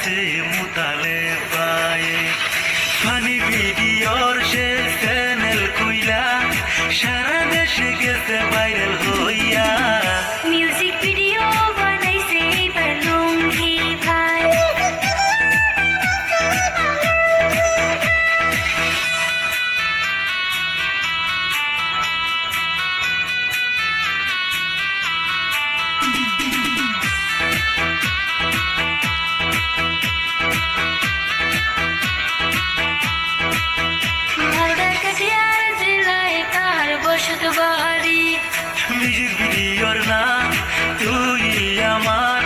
আছে মুতালে পায়ে ফানি ভিডিওর সে চ্যানেল খুইলা সারা দেশে গেছে ভাইরাল হইয়া মিউজিক ভিডিও বানাইছে এবার লুঙ্গি ভাই মিউজিক ভিডিওর নাম তুই আমার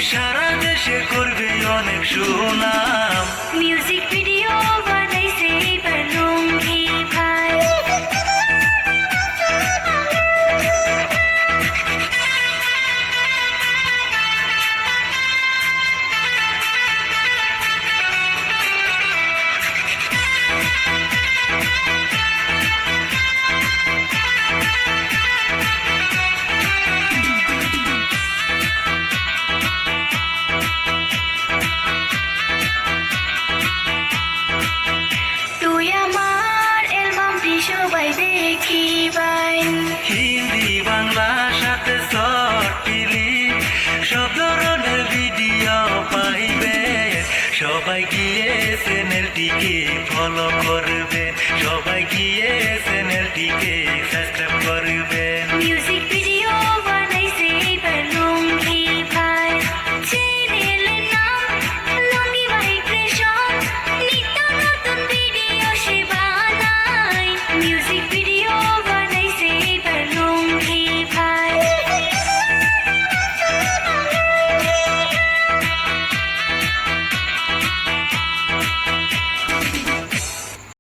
সারা দেশে করবে অনেক সুনাম মিউজিক ভিডিও বানাইছে এবার লুঙ্গি ভাই সবাই দেখি ভাই হিন্দি বাংলা সাথে শর্ট ফিল্ম সব ধরনের ভিডিও পাইবে সবাই গিয়ে চ্যানেলটিকে ফলো করবে সবাই গিয়ে চ্যানেলটিকে সাবস্ক্রাইব করবে